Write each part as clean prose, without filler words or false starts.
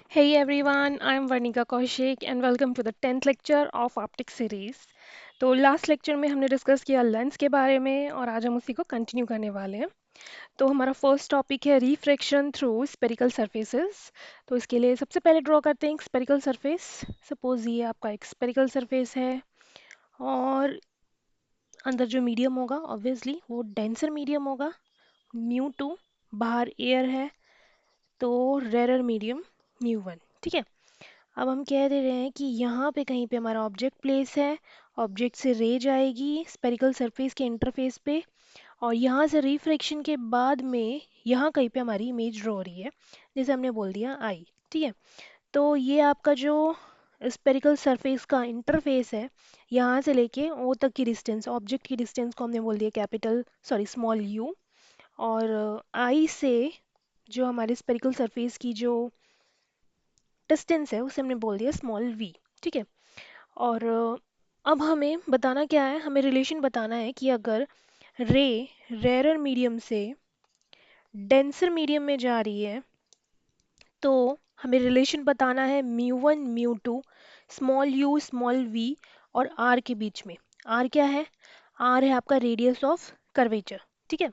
Hey everyone, I'm Varnika Kaushik and welcome to the 10th lecture of Optics series. तो last lecture में हमने discuss किया lens के बारे में और आज हम उसी को कंटिन्यू करने वाले हैं। तो हमारा फर्स्ट टॉपिक है रिफ्रैक्शन थ्रू स्पेरिकल सरफेसेस। तो इसके लिए सबसे पहले ड्रॉ करते हैं एक स्पेरिकल सरफेस। सपोज ये आपका एक स्पेरिकल सरफेस है और अंदर जो मीडियम होगा ऑब्वियसली वो डेंसर मीडियम होगा, म्यू टू, बाहर एयर है तो रेरर मीडियम म्यू वन। ठीक है, अब हम कह दे रहे हैं कि यहाँ पे कहीं पे हमारा ऑब्जेक्ट प्लेस है, ऑब्जेक्ट से रे जाएगी स्पेरिकल सरफेस के इंटरफेस पे और यहाँ से रिफ्रैक्शन के बाद में यहाँ कहीं पे हमारी इमेज ड्रॉ हो रही है, जैसे हमने बोल दिया आई। ठीक है, तो ये आपका जो स्पेरिकल सरफेस का इंटरफेस है, यहाँ से लेके ओ तक की डिस्टेंस, ऑब्जेक्ट की डिस्टेंस को हमने बोल दिया कैपिटल सॉरी स्मॉल यू, और आई से जो हमारे स्पेरिकल सरफेस की जो डिस्टेंस है उसे हमने बोल दिया स्मॉल वी। ठीक है, और अब हमें बताना क्या है, हमें रिलेशन बताना है कि अगर रे रेरर मीडियम से डेंसर मीडियम में जा रही है तो हमें रिलेशन बताना है mu one mu two small u small v और आर के बीच में। आर क्या है? आर है आपका रेडियस ऑफ कर्वेचर। ठीक है,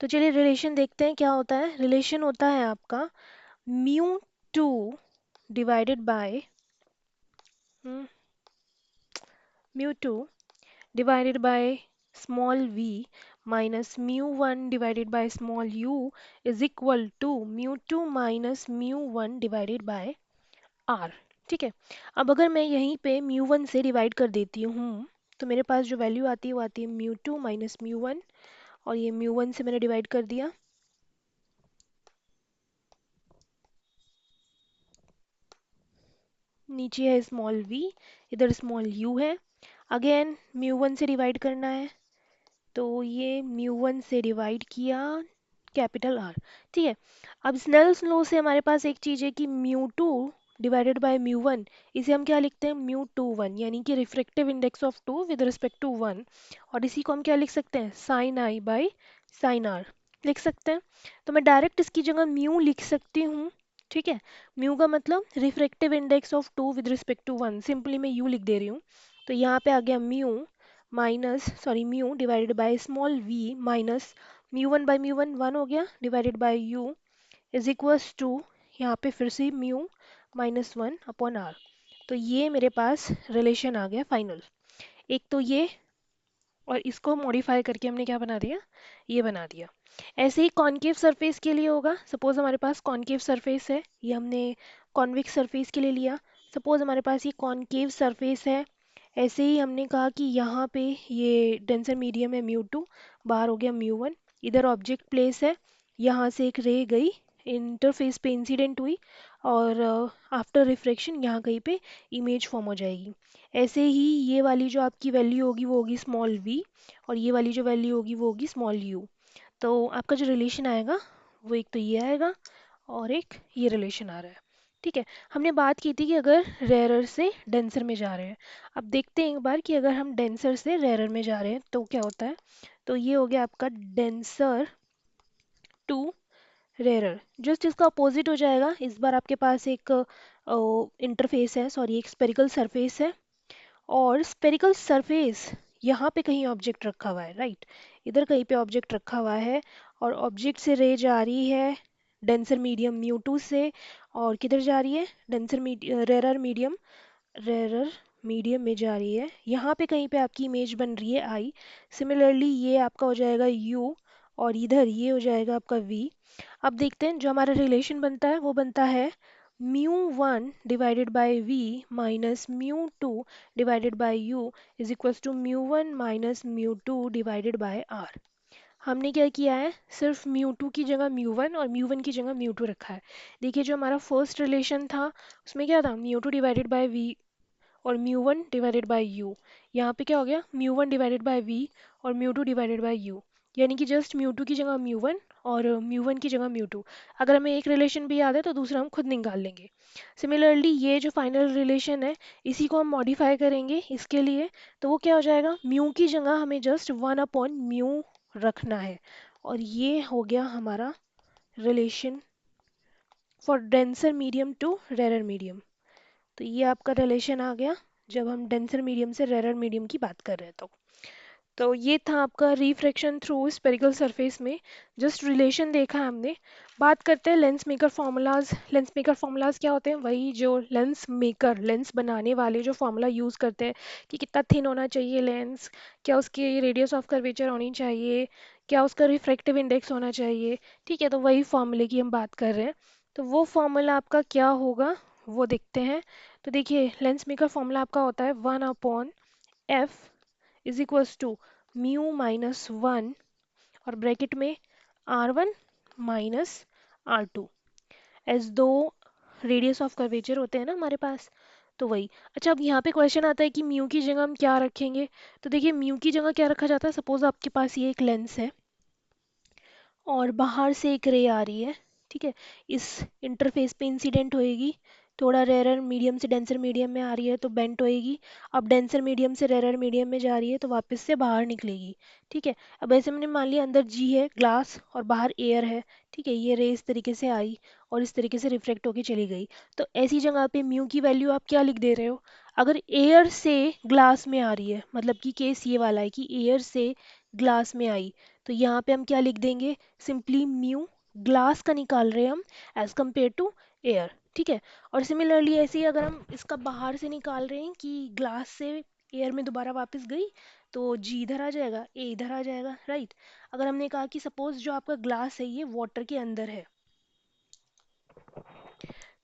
तो चलिए रिलेशन देखते हैं क्या होता है। रिलेशन होता है आपका mu two divided by mu two divided by small v minus mu1 divided by small u is equal to mu2 minus mu1 divided by r। ठीक है, अब अगर मैं यहीं पे mu1 से डिवाइड कर देती हूँ तो मेरे पास जो वैल्यू आती है वो आती है mu2 माइनस mu1, और ये mu1 से मैंने डिवाइड कर दिया, नीचे है स्मॉल v, इधर स्मॉल u है, अगेन mu1 से डिवाइड करना है तो ये म्यू वन से डिवाइड किया कैपिटल आर। ठीक है, अब स्नेल्स लॉ से हमारे पास एक चीज़ है कि mu two divided by mu one, इसे हम क्या लिखते हैं म्यू टू वन, यानी कि refractive index of two with respect to one, और इसी को हम क्या लिख सकते हैं sine i by sine r लिख सकते हैं। तो मैं डायरेक्ट इसकी जगह म्यू लिख सकती हूँ। ठीक है, म्यू का मतलब refractive index of two with respect to one, simply मैं यू लिख दे रही हूँ। तो यहाँ पे आ गया mu minus sorry mu divided by small v minus mu one by mu one, one हो गया, divided by u is equals to यहाँ पे फिर से mu minus one upon r. तो ये मेरे पास रिलेशन आ गया फाइनल। एक तो ये, और इसको मॉडिफाई करके हमने क्या बना दिया, ये बना दिया। ऐसे ही कॉनकेव सरफेस के लिए होगा। सपोज हमारे पास कॉनकेव सरफेस है, ये हमने कॉन्वेक्स सरफेस के लिए लिया। सपोज हमारे पास ये कॉनकेव सरफेस है, ऐसे ही हमने कहा कि यहाँ पे ये डेंसर मीडियम है म्यू टू, बाहर हो गया म्यू वन, इधर ऑब्जेक्ट प्लेस है, यहाँ से एक रे गई इंटरफेस पे इंसिडेंट हुई और आफ्टर रिफ्रैक्शन यहाँ कहीं पे इमेज फॉर्म हो जाएगी। ऐसे ही ये वाली जो आपकी वैल्यू होगी वो होगी स्मॉल वी, और ये वाली जो वैल्यू होगी वो होगी स्मॉल यू। तो आपका जो रिलेशन आएगा वो एक तो ये आएगा और एक ये रिलेशन आ रहा है। ठीक है, हमने बात की थी कि अगर रेयरर से डेंसर में जा रहे हैं। अब देखते हैं एक बार कि अगर हम डेंसर से रेयरर में जा रहे हैं तो क्या होता है। तो ये हो गया आपका डेंसर टू रेयरर, जस्ट इसका अपोजिट हो जाएगा। इस बार आपके पास एक इंटरफेस है, सॉरी एक स्पेरिकल सरफेस है, और स्पेरिकल सरफेस यहाँ पे कहीं ऑब्जेक्ट रखा हुआ है, राइट, इधर कहीं पे ऑब्जेक्ट रखा हुआ है, और ऑब्जेक्ट से रे जा रही है डेंसर मीडियम म्यू टू से, और किधर जा रही है डेंसर रेरर मीडियम में जा रही है, यहाँ पे कहीं पे आपकी इमेज बन रही है आई। सिमिलरली ये आपका हो जाएगा यू, और इधर ये हो जाएगा आपका वी। अब देखते हैं जो हमारा रिलेशन बनता है वो बनता है mu one divided by v minus mu two divided by u is equals to mu one minus mu two divided by r. हमने क्या किया है, सिर्फ म्यू टू की जगह म्यू वन और म्यू वन की जगह म्यू टू रखा है। देखिए जो हमारा फर्स्ट रिलेशन था उसमें क्या था, mu two divided by V और mu one divided by U. यहाँ पे क्या हो गया, mu one divided by V और mu two divided by U, यानी कि जस्ट म्यू टू की जगह म्यू वन और म्यू वन की जगह म्यू टू। अगर हमें एक रिलेशन भी याद है तो दूसरा हम खुद निकाल लेंगे। सिमिलरली ये जो फाइनल रिलेशन है इसी को हम मॉडिफाई करेंगे इसके लिए, तो वो क्या हो जाएगा, म्यू की जगह हमें जस्ट वन अपॉन म्यू रखना है, और ये हो गया हमारा relation for denser medium to rarer medium. तो ये आपका रिलेशन आ गया जब हम डेंसर मीडियम से रेरर मीडियम की बात कर रहे हैं। तो ये था आपका रिफ्रैक्शन थ्रू स्पेरिकल सरफेस में जस्ट रिलेशन देखा हमने। बात करते हैं lens maker formulas. Lens maker formulas क्या होते हैं? वही जो लेंस मेकर, लेंस बनाने वाले जो फार्मूला यूज़ करते हैं कि कितना थिन होना चाहिए लेंस, क्या उसकी रेडियस ऑफ कर्वेचर होनी चाहिए, क्या उसका रिफ्रैक्टिव इंडेक्स होना चाहिए। ठीक है, तो वही फार्मूले की हम बात कर रहे हैं। तो वो फार्मूला आपका क्या होगा वो देखते हैं। तो देखिए लेंस मेकर फार्मूला आपका होता है 1/f is equals to mu minus 1 और ब्रैकेट में R1 माइनस R2 एज दो रेडियस ऑफ कर्वेचर होते हैं ना हमारे पास। तो वही। अच्छा, अब यहाँ पे क्वेश्चन आता है कि म्यू की जगह हम क्या रखेंगे। तो देखिए म्यू की जगह क्या रखा जाता है। सपोज आपके पास ये एक लेंस है और बाहर से एक रे आ रही है। ठीक है, इस इंटरफेस पे इंसिडेंट होएगी, थोड़ा रेरर मीडियम से डेंसर मीडियम में आ रही है तो बेंट होएगी। अब डेंसर मीडियम से रेरर मीडियम में जा रही है तो वापस से बाहर निकलेगी। ठीक है, अब ऐसे मैंने मान लिया अंदर जी है ग्लास और बाहर एयर है। ठीक है, ये रे इस तरीके से आई और इस तरीके से रिफ्लेक्ट होके चली गई। तो ऐसी जगह पे म्यू की वैल्यू आप क्या लिख दे रहे हो? अगर एयर से ग्लास में आ रही है, मतलब कि केस ये वाला है कि एयर से ग्लास में आई, तो यहाँ पे हम क्या लिख देंगे? सिंपली म्यू ग्लास का निकाल रहे हैं हम एज कंपेयर टू एयर। ठीक है, और सिमिलरली ऐसे ही अगर हम इसका बाहर से निकाल रहे हैं कि ग्लास से एयर में दोबारा वापस गई, तो जी इधर आ जाएगा, ए इधर आ जाएगा, राइट। अगर हमने कहा कि सपोज जो आपका ग्लास है ये वाटर के अंदर है,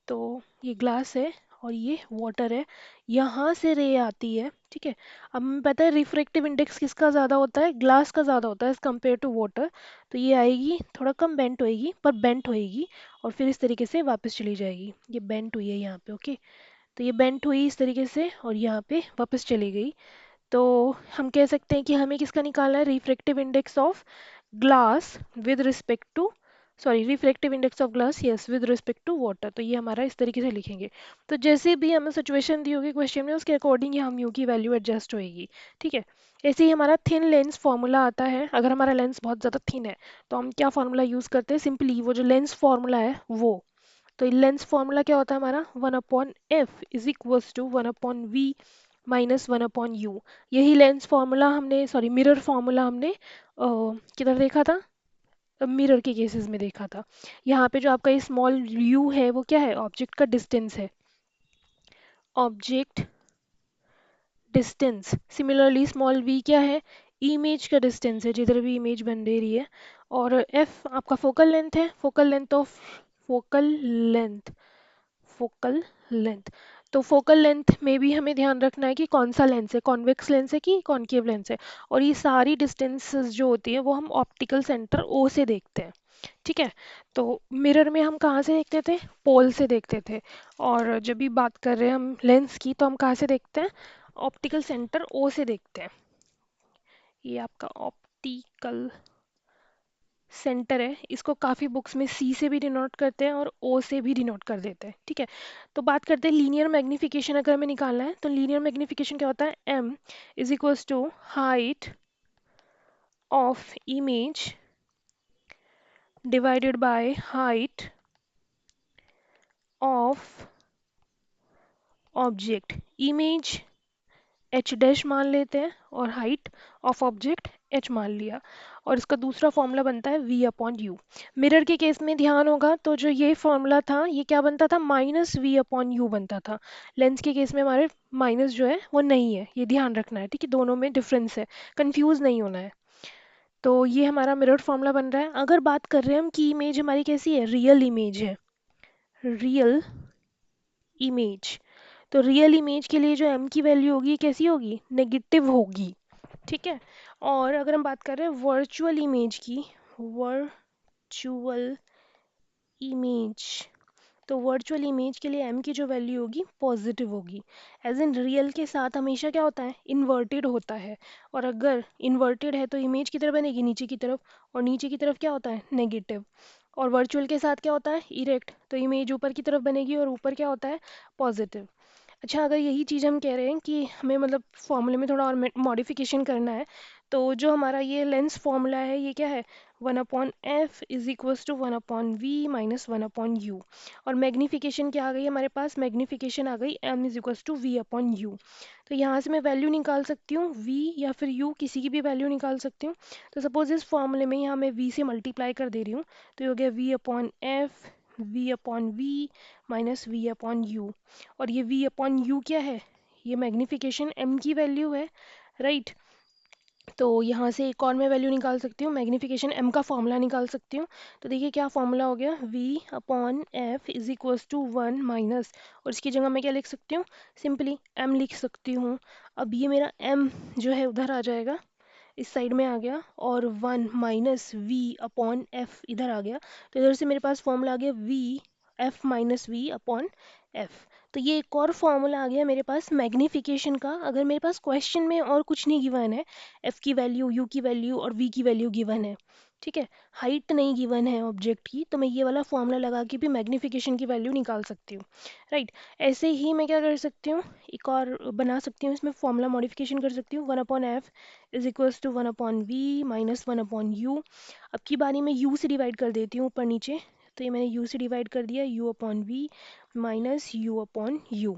तो ये ग्लास है और ये वाटर है, यहाँ से रे आती है। ठीक है, अब हमें पता है रिफ्रैक्टिव इंडेक्स किसका ज़्यादा होता है? ग्लास का ज़्यादा होता है एज कम्पेयर टू वाटर। तो ये आएगी थोड़ा कम बेंट होएगी, पर बेंट होएगी और फिर इस तरीके से वापस चली जाएगी। ये बेंट हुई है यहाँ पे, ओके। तो ये बेंट हुई इस तरीके से और यहाँ पे वापस चली गई। तो हम कह सकते हैं कि हमें किसका निकालना है? Refractive index of glass with respect to, sorry, refractive index of glass, yes, with respect to water. तो ये हमारा इस तरीके से लिखेंगे। तो जैसे भी हमें सिचुएशन दी होगी क्वेश्चन में उसके अकॉर्डिंग ही हम यू की वैल्यू एडजस्ट होएगी। ठीक है, ऐसे ही हमारा थिन लेंस फार्मूला आता है। अगर हमारा लेंस बहुत ज़्यादा थिन है तो हम क्या फार्मूला यूज़ करते हैं? सिंपली वो जो लेंस फार्मूला है वो। तो लेंस फार्मूला क्या होता है हमारा? 1/f is equals to 1/v minus 1/u। यही लेंस फार्मूला हमने, सॉरी, मिरर फार्मूला हमने किधर देखा था? मिरर के केसेस में देखा था। यहाँ पे जो आपका ये स्मॉल u है वो क्या है? ऑब्जेक्ट का डिस्टेंस है, object distance. Similarly small v क्या है? इमेज का डिस्टेंस है, जिधर भी इमेज बन दे रही है। और f आपका फोकल लेंथ है, focal length of, focal length, focal length. तो फोकल लेंथ में भी हमें ध्यान रखना है कि कौन सा लेंस है, कॉन्वेक्स लेंस है कि कॉनकेव लेंस है। और ये सारी डिस्टेंसेस जो होती है वो हम ऑप्टिकल सेंटर ओ से देखते हैं। ठीक है, तो मिरर में हम कहाँ से देखते थे? पोल से देखते थे। और जब भी बात कर रहे हैं हम लेंस की तो हम कहाँ से देखते हैं? ऑप्टिकल सेंटर ओ से देखते हैं। ये आपका ऑप्टिकल सेंटर है, इसको काफ़ी बुक्स में सी से भी डिनोट करते हैं और ओ से भी डिनोट कर देते हैं। ठीक है, तो बात करते हैं लीनियर मैग्निफिकेशन। अगर हमें निकालना है तो लीनियर मैग्निफिकेशन क्या होता है? M is equals to height of image divided by height of object. Image H dash मान लेते हैं और हाइट ऑफ ऑब्जेक्ट एच मान लिया, और इसका दूसरा फॉर्मूला बनता है v/u। मिरर के केस में ध्यान होगा तो जो ये फॉर्मूला था ये क्या बनता था? माइनस v/u बनता था। लेंस के केस में हमारे माइनस जो है वो नहीं है, ये ध्यान रखना है। ठीक है, दोनों में डिफरेंस है, कंफ्यूज नहीं होना है। तो ये हमारा मिरर फॉर्मूला बन रहा है। अगर बात कर रहे हैं हम कि इमेज हमारी कैसी है? रियल इमेज है, रियल इमेज। तो रियल इमेज के लिए जो m की वैल्यू होगी कैसी होगी? नेगेटिव होगी। ठीक है, और अगर हम बात कर रहे हैं वर्चुअल इमेज की, वर्चुअल इमेज, तो वर्चुअल इमेज के लिए m की जो वैल्यू होगी पॉजिटिव होगी। एज इन रियल के साथ हमेशा क्या होता है? इन्वर्टेड होता है। और अगर इन्वर्टेड है तो इमेज किधर बनेगी? नीचे की तरफ, और नीचे की तरफ क्या होता है? नेगेटिव। और वर्चुअल के साथ क्या होता है? इरेक्ट, तो इमेज ऊपर की तरफ बनेगी और ऊपर क्या होता है? पॉजिटिव। अच्छा, अगर यही चीज़ हम कह रहे हैं कि हमें मतलब फॉर्मूले में थोड़ा और मॉडिफिकेशन करना है, तो जो हमारा ये लेंस फॉर्मूला है ये क्या है, 1/f is equals to 1/v minus 1/u। और मैग्नीफिकेशन क्या आ गई हमारे पास, मैग्नीफिकेशन आ गई m is equals to v/u। तो यहाँ से मैं वैल्यू निकाल सकती हूँ v या फिर u, किसी की भी वैल्यू निकाल सकती हूँ। तो सपोज इस फॉर्मूले में यहाँ मैं v से मल्टीप्लाई कर दे रही हूँ, तो ये हो गया v/f v/v माइनस v/u। और ये v/u क्या है, ये मैग्नीफिकेशन m की वैल्यू है, राइट। तो यहाँ से एक और मैं वैल्यू निकाल सकती हूँ, मैग्नीफिकेशन m का फॉर्मूला निकाल सकती हूँ। तो देखिए क्या फॉर्मूला हो गया, v/f is equals to 1 minus, और इसकी जगह मैं क्या लिख सकती हूँ, सिंपली m लिख सकती हूँ। अब ये मेरा m जो है उधर आ जाएगा, इस साइड में आ गया, और 1 माइनस v/f इधर आ गया। तो इधर से मेरे पास फॉर्मूला आ गया v/f माइनस v/f। तो ये एक और फॉर्मूला आ गया मेरे पास मैग्नीफिकेशन का। अगर मेरे पास क्वेश्चन में और कुछ नहीं गिवन है, f की वैल्यू, u की वैल्यू और v की वैल्यू गिवन है, ठीक है, हाइट नहीं गिवन है ऑब्जेक्ट की, तो मैं ये वाला फॉर्मूला लगा के भी मैग्नीफिकेशन की वैल्यू निकाल सकती हूँ, राइट। ऐसे ही मैं क्या कर सकती हूँ, एक और बना सकती हूँ, इसमें फॉर्मूला मॉडिफिकेशन कर सकती हूँ, 1/f is equals to 1/v minus 1/u। अब की बारी में u से डिवाइड कर देती हूँ ऊपर नीचे, तो ये मैंने u से डिवाइड कर दिया, u/v माइनस u/u।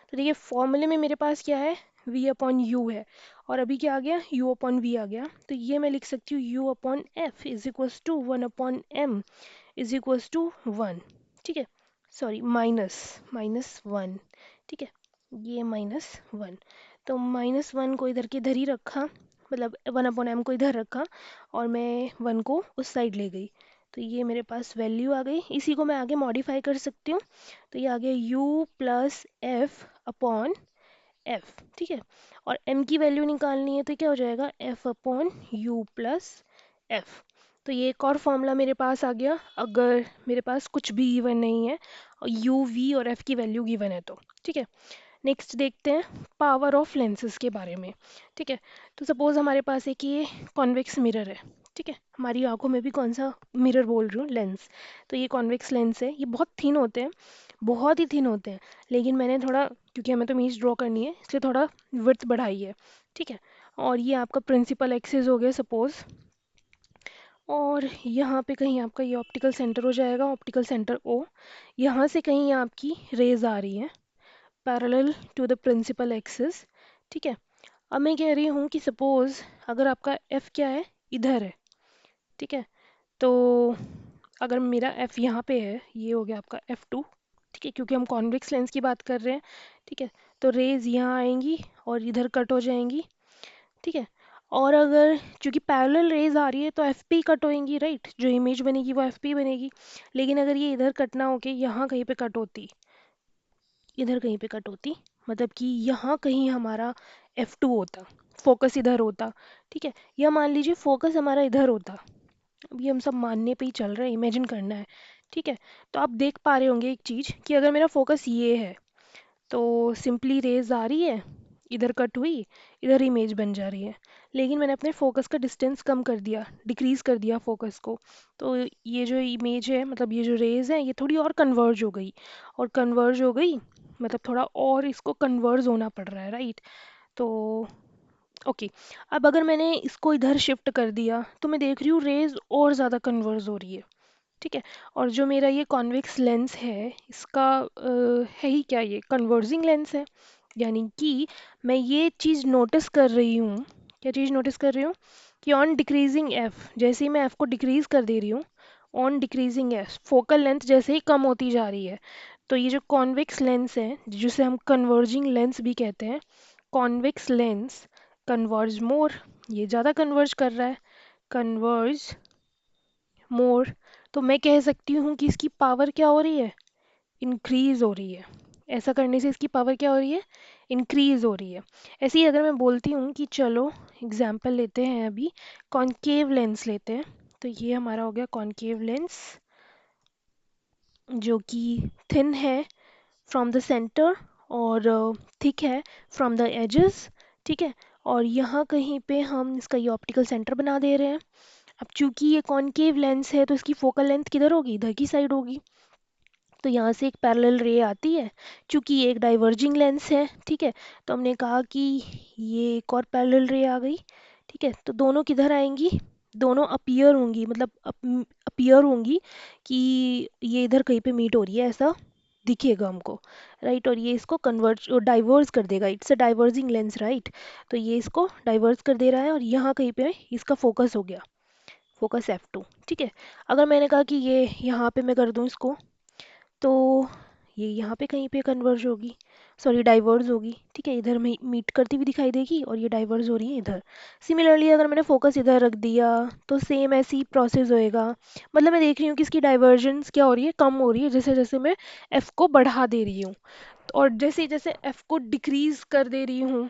तो देखिए फॉर्मूले में मेरे पास क्या है, v/u है, और अभी क्या आ गया, u/v आ गया। तो ये मैं लिख सकती हूँ u/f is equals to 1/m is equals to 1, ठीक है, सॉरी माइनस माइनस 1, ठीक है, ये -1। तो -1 को इधर के इधर ही रखा, मतलब 1/m को इधर रखा, और मैं 1 को उस साइड ले गई। तो ये मेरे पास वैल्यू आ गई, इसी को मैं आगे मॉडिफाई कर सकती हूँ। तो ये आ गया u plus F upon F, ठीक है। और m की वैल्यू निकालनी है, तो क्या हो जाएगा, f upon u plus F. तो ये एक और फॉर्मूला मेरे पास आ गया, अगर मेरे पास कुछ भी गिवन नहीं है और u v और f की वैल्यू गिवन है तो, ठीक है। नेक्स्ट देखते हैं पावर ऑफ लेंसेज के बारे में, ठीक है। तो सपोज़ हमारे पास एक ये कॉन्वेक्स मिरर है, ठीक है, हमारी आंखों में भी कौन सा मिरर बोल रही हूँ, लेंस। तो ये कॉन्वेक्स लेंस है, ये बहुत थिन होते हैं, बहुत ही थिन होते हैं, लेकिन मैंने थोड़ा, क्योंकि हमें तो इमेज ड्रॉ करनी है, इसलिए थोड़ा विड्थ बढ़ाई है, ठीक है। और ये आपका प्रिंसिपल एक्सिस हो गया सपोज़, और यहाँ पे कहीं आपका ये ऑप्टिकल सेंटर हो जाएगा, ऑप्टिकल सेंटर ओ। यहाँ से कहीं आपकी रेज आ रही है parallel to the principal axis, ठीक है। अब मैं कह रही हूँ कि सपोज़ अगर आपका एफ क्या है, इधर है, ठीक है। तो अगर मेरा एफ यहाँ पे है, ये हो गया आपका F2, ठीक है, क्योंकि हम कॉन्वेक्स लेंस की बात कर रहे हैं, ठीक है। तो रेज यहाँ आएंगी और इधर कट हो जाएंगी, ठीक है। और अगर चूंकि पैरेलल रेज आ रही है तो एफ पी कट होएंगी, राइट, जो इमेज बनेगी वो एफ पी बनेगी। लेकिन अगर ये इधर कट ना होके यहाँ कहीं पे कट होती, इधर कहीं पे कट होती, मतलब कि यहाँ कहीं हमारा F2 होता, फोकस इधर होता, ठीक है, या मान लीजिए फोकस हमारा इधर होता। अभी हम सब मानने पे ही चल रहे हैं, इमेजिन करना है, ठीक है। तो आप देख पा रहे होंगे एक चीज़ कि अगर मेरा फोकस ये है, तो सिंपली रेज आ रही है, इधर कट हुई, इधर इमेज बन जा रही है। लेकिन मैंने अपने फोकस का डिस्टेंस कम कर दिया, डिक्रीज कर दिया फोकस को, तो ये जो इमेज है, मतलब ये जो रेज है, ये थोड़ी और कन्वर्ज हो गई, और कन्वर्ज हो गई मतलब थोड़ा और इसको कन्वर्ज होना पड़ रहा है, राइट। तो ओके, अब अगर मैंने इसको इधर शिफ्ट कर दिया, तो मैं देख रही हूँ रेज और ज़्यादा कन्वर्ज हो रही है, ठीक है। और जो मेरा ये कॉन्वेक्स लेंस है, इसका है ही क्या, ये कन्वर्जिंग लेंस है। यानी कि मैं ये चीज़ नोटिस कर रही हूँ, क्या चीज़ नोटिस कर रही हूँ, कि ऑन डिक्रीजिंग एफ, जैसे ही मैं एफ को डिक्रीज कर दे रही हूँ, on decreasing F focal length जैसे ही कम होती जा रही है, तो ये जो कॉन्वेक्स लेंस है, जिसे हम कन्वर्जिंग लेंस भी कहते हैं, कॉन्वेक्स लेंस कन्वर्ज मोर, ये ज़्यादा कन्वर्ज कर रहा है, कन्वर्ज मोर। तो मैं कह सकती हूँ कि इसकी पावर क्या हो रही है, इंक्रीज हो रही है। ऐसा करने से इसकी पावर क्या हो रही है, इंक्रीज हो रही है। ऐसे ही अगर मैं बोलती हूँ कि चलो एग्जाम्पल लेते हैं, अभी कॉनकेव लेंस लेते हैं, तो ये हमारा हो गया कॉनकेव लेंस, जो कि थिन है फ्रॉम द सेंटर और थिक है फ्रॉम द एजेस, ठीक है। और यहाँ कहीं पे हम इसका ये ऑप्टिकल सेंटर बना दे रहे हैं। अब चूंकि ये कॉनकेव लेंस है, तो इसकी फोकल लेंथ किधर होगी, इधर की साइड होगी। तो यहाँ से एक पैरेलल रे आती है, चूंकि ये एक डाइवर्जिंग लेंस है, ठीक है। तो हमने कहा कि ये एक और पैरेलल रे आ गई, ठीक है, तो दोनों किधर आएंगी, दोनों अपीयर होंगी, मतलब अपीयर होंगी कि ये इधर कहीं पे मीट हो रही है, ऐसा दिखेगा हमको, राइट। और ये इसको कन्वर्ट डाइवर्स कर देगा, it's a diverging lens, right. तो ये इसको डाइवर्स कर दे रहा है और यहाँ कहीं पे इसका फोकस हो गया, फोकस F2, ठीक है। अगर मैंने कहा कि ये यहाँ पे मैं कर दूँ इसको, तो ये यहाँ पे कहीं पे कन्वर्ज होगी, सॉरी डाइवर्स होगी, ठीक है, इधर में मीट करती हुई दिखाई देगी और ये डाइवर्स हो रही है इधर। सिमिलरली अगर मैंने फोकस इधर रख दिया तो सेम ऐसी प्रोसेस होएगा, मतलब मैं देख रही हूँ कि इसकी डाइवर्जेंस क्या हो रही है, कम हो रही है जैसे जैसे मैं एफ को बढ़ा दे रही हूँ, और जैसे जैसे एफ को डिक्रीज कर दे रही हूँ,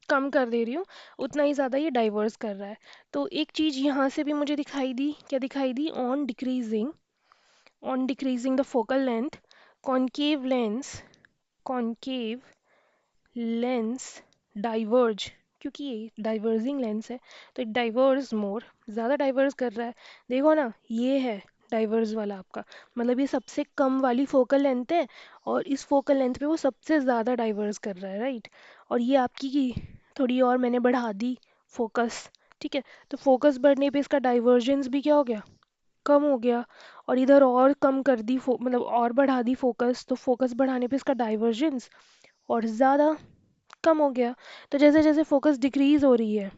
कम कर दे रही हूँ, उतना ही ज़्यादा ये डाइवर्स कर रहा है। तो एक चीज़ यहाँ से भी मुझे दिखाई दी, क्या दिखाई दी, on decreasing the focal length, concave lens concave lens diverge, क्योंकि ये डाइवर्जिंग लेंस है तो इट डाइवर्स मोर, ज़्यादा डाइवर्स कर रहा है। देखो ना, ये है डाइवर्स वाला आपका, मतलब ये सबसे कम वाली फोकल लेंथ है और इस फोकल लेंथ पे वो सबसे ज़्यादा डाइवर्स कर रहा है, राइट। और ये आपकी की थोड़ी और मैंने बढ़ा दी फोकस, ठीक है, तो फोकस बढ़ने पे इसका डाइवर्जेंस भी क्या हो गया, कम हो गया। और इधर और कम कर दी मतलब और बढ़ा दी फोकस, तो फोकस बढ़ाने पे इसका डाइवर्जेंस और ज़्यादा कम हो गया। तो जैसे जैसे फोकस डिक्रीज हो रही है,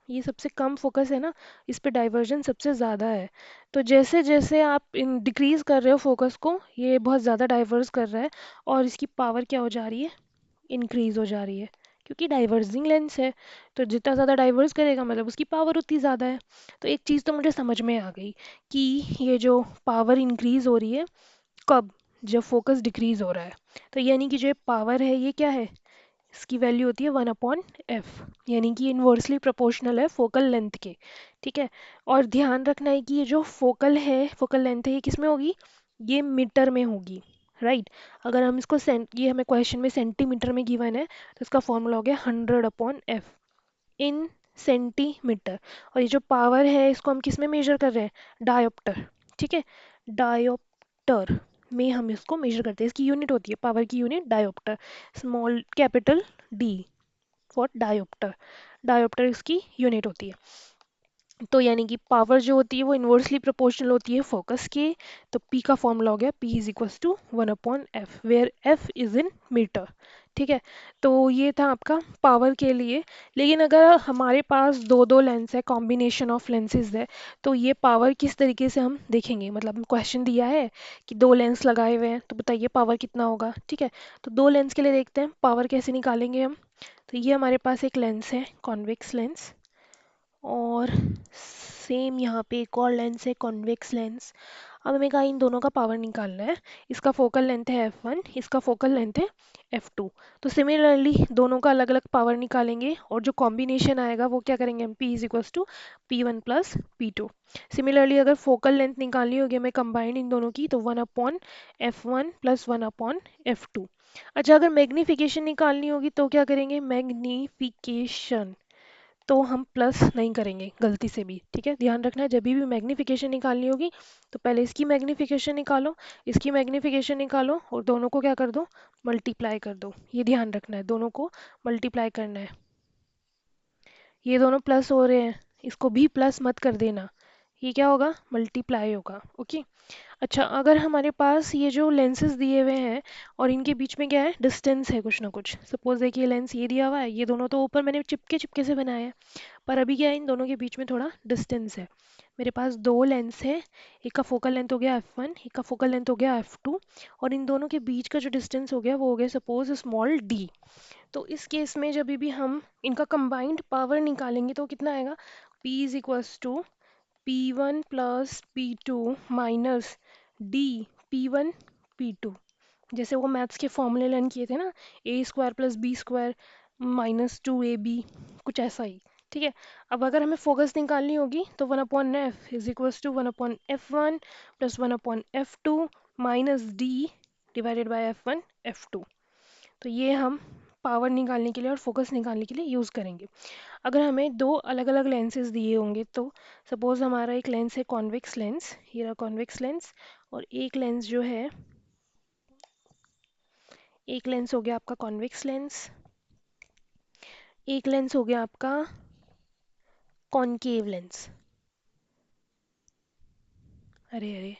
ये सबसे कम फोकस है ना, इस पे डाइवर्जन सबसे ज़्यादा है। तो जैसे जैसे आप इन डिक्रीज कर रहे हो फोकस को, ये बहुत ज़्यादा डाइवर्स कर रहा है और इसकी पावर क्या हो जा रही है, इंक्रीज हो जा रही है, क्योंकि डाइवर्जिंग लेंस है। तो जितना ज़्यादा डाइवर्स करेगा मतलब उसकी पावर उतनी ज़्यादा है। तो एक चीज़ तो मुझे समझ में आ गई कि ये जो पावर इंक्रीज हो रही है, कब, जब फोकस डिक्रीज हो रहा है। तो यानी कि जो पावर है ये क्या है, इसकी वैल्यू होती है 1/f, यानी कि इन्वर्सली प्रोपोर्शनल है फोकल लेंथ के, ठीक है। और ध्यान रखना है कि ये जो फोकल है, फोकल लेंथ है, ये किस में होगी, ये मीटर में होगी, राइट। अगर हम इसको ये हमें क्वेश्चन में सेंटीमीटर में गिवन है तो इसका फॉर्मूला हो गया 100/f इन सेंटीमीटर। और ये जो पावर है इसको हम किस में मेजर कर रहे हैं, डायोप्टर, ठीक है, डायोप्टर में हम इसको मेजर करते हैं, इसकी यूनिट होती है पावर की unit dioptre, small capital D for dioptre, dioptre इसकी यूनिट होती है। तो यानी कि पावर जो होती है वो इन्वर्सली प्रोपोर्शनल होती है फोकस के। तो P का फॉर्मूला हो गया P is equals to 1/f where F is in metre, ठीक है। तो ये था आपका पावर के लिए। लेकिन अगर हमारे पास दो दो लेंस है, कॉम्बिनेशन ऑफ लेंसेज है, तो ये पावर किस तरीके से हम देखेंगे, मतलब क्वेश्चन दिया है कि दो लेंस लगाए हुए हैं तो बताइए पावर कितना होगा, ठीक है। तो दो लेंस के लिए देखते हैं पावर कैसे निकालेंगे हम। तो ये हमारे पास एक लेंस है कॉन्वेक्स लेंस, और सेम यहाँ पे एक और लेंस है कॉन्वेक्स लेंस। अब हमें कहा इन दोनों का पावर निकालना है। इसका फोकल लेंथ है f1, इसका फोकल लेंथ है f2। तो सिमिलरली दोनों का अलग अलग पावर निकालेंगे और जो कॉम्बिनेशन आएगा वो क्या करेंगे हम, p is equals to P1 plus P2। Similarly अगर फोकल लेंथ निकालनी होगी हमें कंबाइंड इन दोनों की, तो 1/f1 प्लस 1/f2। अच्छा, अगर मैग्नीफिकेशन निकालनी होगी तो क्या करेंगे, मैग्नीफिकेशन तो हम प्लस नहीं करेंगे गलती से भी, ठीक है। ध्यान रखना है जब भी मैग्नीफिकेशन निकालनी होगी तो पहले इसकी मैग्नीफिकेशन निकालो, इसकी मैग्नीफिकेशन निकालो और दोनों को क्या कर दो, मल्टीप्लाई कर दो। ये ध्यान रखना है, दोनों को मल्टीप्लाई करना है। ये दोनों प्लस हो रहे हैं, इसको भी प्लस मत कर देना, ये क्या होगा, मल्टीप्लाई होगा, ओके। अच्छा, अगर हमारे पास ये जो लेंसेज दिए हुए हैं और इनके बीच में क्या है, डिस्टेंस है कुछ ना कुछ, सपोज देखिए लेंस ये दिया हुआ है, ये दोनों तो ऊपर मैंने चिपके चिपके से बनाए हैं, पर अभी क्या है, इन दोनों के बीच में थोड़ा डिस्टेंस है। मेरे पास दो लेंस है, एक का फोकल लेंथ हो गया f1, एक का फोकल लेंथ हो गया f2, और इन दोनों के बीच का जो डिस्टेंस हो गया वो हो गया सपोज स्मॉल d। तो इस केस में जब भी हम इनका कंबाइंड पावर निकालेंगे तो कितना आएगा, p is equals to P1 plus P2 minus D P1 P2। जैसे वो मैथ्स के फॉर्मूले लर्न किए थे ना, A² plus B² minus 2AB, कुछ ऐसा ही, ठीक है। अब अगर हमें फोकस निकालनी होगी तो 1/f is equals to 1/f1 plus 1/f2 minus D divided by f1 f2। तो ये हम पावर निकालने के लिए और फोकस निकालने के लिए यूज़ करेंगे। अगर हमें दो अलग अलग लेंसेज दिए होंगे तो सपोज हमारा एक लेंस है कॉन्वेक्स लेंस, ये रहा कॉन्वेक्स लेंस, और एक लेंस जो है, एक लेंस हो गया आपका कॉन्वेक्स लेंस, एक लेंस हो गया आपका कॉनकेव लेंस। अरे अरे,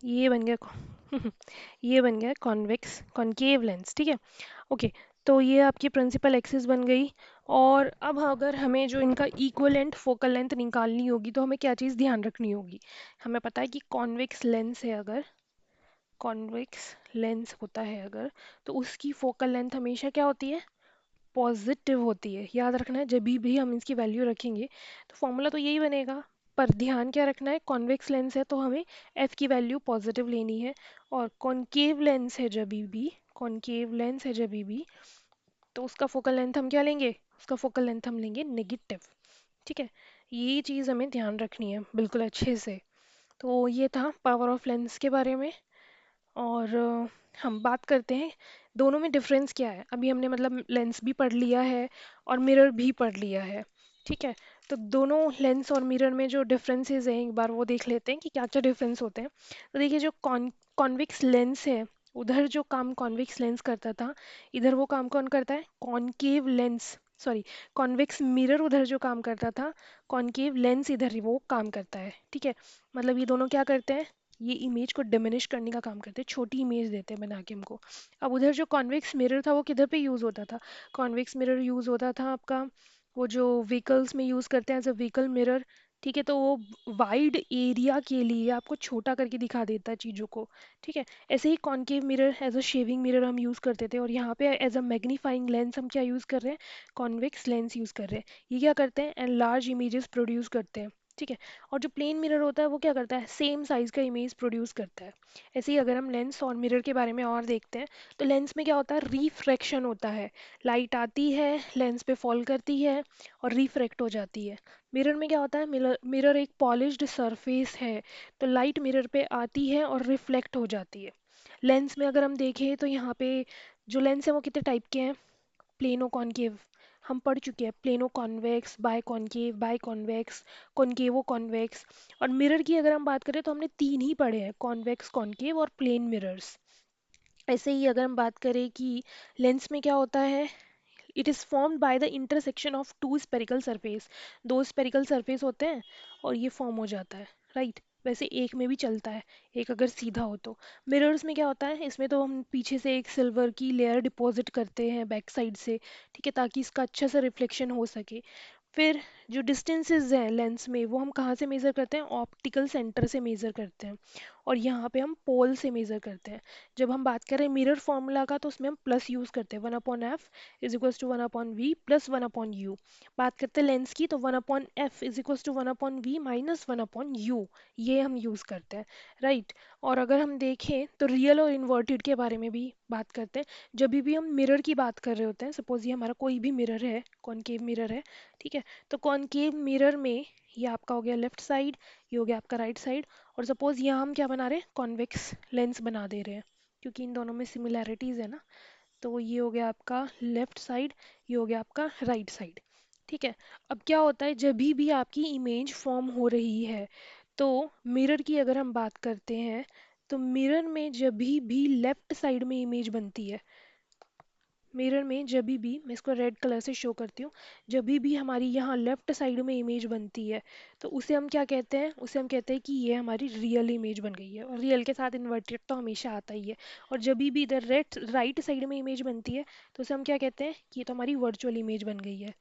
ये बन गया ये बन गया कॉन्वेक्स कॉनकेव लेंस, ठीक है। ओके, तो ये आपकी प्रिंसिपल एक्सिस बन गई। और अब अगर हमें जो इनका इक्वलेंट फोकल लेंथ निकालनी होगी तो हमें क्या चीज़ ध्यान रखनी होगी। हमें पता है कि कॉन्वेक्स लेंस है, अगर कॉन्वेक्स लेंस होता है अगर, तो उसकी फोकल लेंथ हमेशा क्या होती है, पॉजिटिव होती है। याद रखना है, जब भी हम इसकी वैल्यू रखेंगे तो फॉर्मूला तो यही बनेगा। पर ध्यान क्या रखना है, कॉन्वेक्स लेंस है तो हमें एफ की वैल्यू पॉजिटिव लेनी है। और कॉनकेव लेंस है जब भी, कॉनकेव लेंस है जब भी, तो उसका फोकल लेंथ हम क्या लेंगे, उसका फोकल लेंथ हम लेंगे नेगेटिव। ठीक है, ये चीज़ हमें ध्यान रखनी है बिल्कुल अच्छे से। तो ये था पावर ऑफ लेंस के बारे में। और हम बात करते हैं दोनों में डिफरेंस क्या है। अभी हमने मतलब लेंस भी पढ़ लिया है और मिरर भी पढ़ लिया है, ठीक है। तो दोनों लेंस और मिरर में जो डिफरेंसेस हैं एक बार वो देख लेते हैं कि क्या क्या डिफरेंस होते हैं। तो देखिए, जो कॉन्वेक्स लेंस है, उधर जो काम कॉन्वेक्स लेंस करता था, इधर वो काम कौन करता है, concave lens, sorry, convex mirror उधर जो काम करता था, कॉनकेव लेंस इधर ही वो काम करता है, ठीक है। मतलब ये दोनों क्या करते हैं, ये इमेज को डिमिनिश करने का काम करते हैं, छोटी इमेज देते हैं बना के हमको। अब उधर जो कॉन्वेक्स मिरर था वो किधर पे यूज़ होता था, कॉन्वेक्स मिरर यूज़ होता था आपका वो जो व्हीकल्स में यूज़ करते हैं एज अ व्हीकल मिरर, ठीक है। तो वो वाइड एरिया के लिए आपको छोटा करके दिखा देता है चीज़ों को, ठीक है। ऐसे ही concave mirror as a shaving mirror हम यूज़ करते थे, और यहाँ पे एज अ मैग्नीफाइंग लेंस हम क्या यूज़ कर रहे हैं, कॉन्वेक्स लेंस यूज़ कर रहे हैं। ये क्या करते हैं, एंड लार्ज इमेजेस प्रोड्यूस करते हैं, ठीक है। और जो प्लेन मिरर होता है वो क्या करता है, सेम साइज का इमेज प्रोड्यूस करता है। ऐसे ही अगर हम लेंस और मिरर के बारे में और देखते हैं, तो लेंस में क्या होता है, रिफ्रैक्शन होता है। लाइट आती है, लेंस पे फॉल करती है और रिफ्रैक्ट हो जाती है। मिरर में क्या होता है, मिरर एक पॉलिश्ड सरफेस है, तो लाइट मिरर पे आती है और रिफ्लेक्ट हो जाती है। लेंस में अगर हम देखें तो यहाँ पे जो लेंस है वो कितने टाइप के हैं, प्लेनो कॉनकेव, हम पढ़ चुके हैं, plano convex, bi concave, bi convex, concavo convex. और मिरर की अगर हम बात करें तो हमने तीन ही पढ़े हैं, कॉन्वेक्स, कॉनकेव और प्लेन मिरर्स। ऐसे ही अगर हम बात करें कि लेंस में क्या होता है, it is formed by the intersection of two spherical surface, दो स्पेरिकल सरफेस होते हैं और ये फॉर्म हो जाता है, राइट। वैसे एक में भी चलता है, एक अगर सीधा हो तो। मिरर्स में क्या होता है, इसमें तो हम पीछे से एक सिल्वर की लेयर डिपॉजिट करते हैं बैक साइड से, ठीक है, ताकि इसका अच्छा सा रिफ्लेक्शन हो सके। फिर जो डिस्टेंसेस हैं लेंस में वो हम कहाँ से मेज़र करते हैं, ऑप्टिकल सेंटर से मेज़र करते हैं। और यहाँ पे हम पोल से मेज़र करते हैं। जब हम बात करें मिरर फॉर्मूला का तो उसमें हम प्लस यूज़ करते हैं, 1/f is equals to 1/v plus 1/u। बात करते हैं लेंस की तो 1/f is equals to 1/v minus 1/u, ये हम यूज़ करते हैं, राइट। और अगर हम देखें तो रियल और इन्वर्टेड के बारे में भी बात करते हैं। जब भी हम मिरर की बात कर रहे होते हैं, सपोज ये हमारा कोई भी मिरर है, कॉनकेव मिरर है, ठीक है। तो कॉनकेव मिरर में ये आपका हो गया लेफ्ट साइड, ये हो गया आपका राइट साइड। और सपोज यहाँ हम क्या बना रहे हैं, कॉन्वेक्स लेंस बना दे रहे हैं, क्योंकि इन दोनों में सिमिलैरिटीज़ है ना। तो ये हो गया आपका लेफ्ट साइड, ये हो गया आपका राइट साइड, ठीक है। अब क्या होता है, जब भी आपकी इमेज फॉर्म हो रही है, तो मिरर की अगर हम बात करते हैं, तो मिरर में जब भी लेफ्ट साइड में इमेज बनती है, मिरर में जब भी, मैं इसको रेड कलर से शो करती हूँ, जब भी हमारी यहाँ लेफ्ट साइड में इमेज बनती है, तो उसे हम क्या कहते हैं, उसे हम कहते हैं कि ये हमारी रियल इमेज बन गई है। और रियल के साथ इन्वर्टेड तो हमेशा आता ही है। और जब भी इधर राइट साइड में इमेज बनती है, तो उसे हम क्या कहते हैं कि ये तो हमारी वर्चुअल इमेज बन गई है,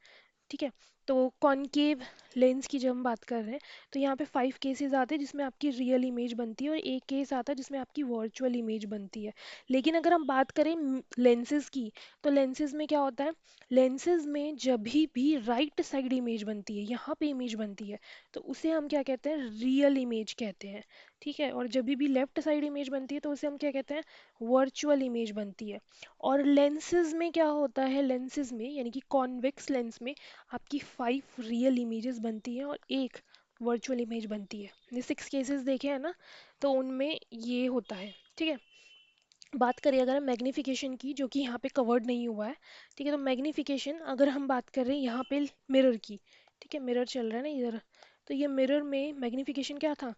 ठीक है। तो कॉनकेव लेंस की जब हम बात कर रहे हैं, तो यहाँ पे 5 केसेस आते हैं जिसमें आपकी रियल इमेज बनती है और एक केस आता है जिसमें आपकी वर्चुअल इमेज बनती है। लेकिन अगर हम बात करें लेंसेज की, तो लेंसेज में क्या होता है, लेंसेज में जब भी राइट साइड इमेज बनती है, यहाँ पे इमेज बनती है, तो उसे हम क्या कहते हैं, रियल इमेज कहते हैं, ठीक है। और जब भी लेफ्ट साइड इमेज बनती है तो उसे हम क्या कहते हैं, वर्चुअल इमेज बनती है। और लेंसेज में क्या होता है, लेंसेज में यानी कि कॉन्वेक्स लेंस में आपकी 5 रियल इमेजेस बनती हैं और एक वर्चुअल इमेज बनती है। ये 6 केसेस देखे हैं ना, तो उनमें ये होता है, ठीक है। बात करें अगर हम मैग्नीफिकेशन की, जो कि यहाँ पे कवर्ड नहीं हुआ है, ठीक है। तो मैग्नीफिकेशन अगर हम बात कर रहे हैं यहाँ पे मिरर की, ठीक है, मिरर चल रहा है ना इधर, तो ये मिरर में मैग्नीफिकेशन क्या था,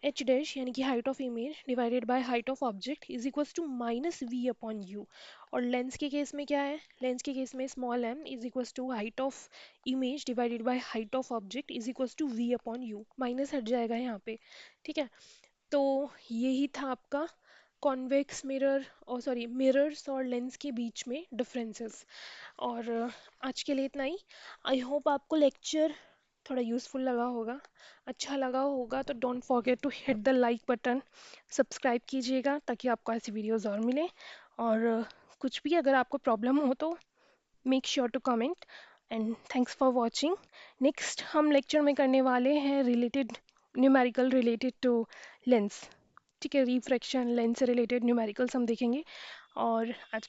एच डैश यानी कि height of image divided by height of object is equals to minus v upon u. और लेंस के केस में क्या है, लेंस के केस में small m is equals to height of image divided by height of object is equals to v upon u, minus हट जाएगा यहाँ पे। ठीक है, तो यही था आपका कॉन्वेक्स मिरर और सॉरी मिरर्स और लेंस के बीच में डिफरेंसेस। और आज के लिए इतना ही। आई होप आपको लेक्चर थोड़ा यूज़फुल लगा होगा, अच्छा लगा होगा तो don't forget to hit the like button, subscribe कीजिएगा ताकि आपको ऐसी वीडियोस और मिले। और कुछ भी अगर आपको प्रॉब्लम हो तो make sure to comment. And thanks for watching. Next हम लेक्चर में करने वाले हैं related numerical related to lens. ठीक है, रिफ्रैक्शन लेंस से रिलेटेड न्यूमेरिकल्स हम देखेंगे। और आज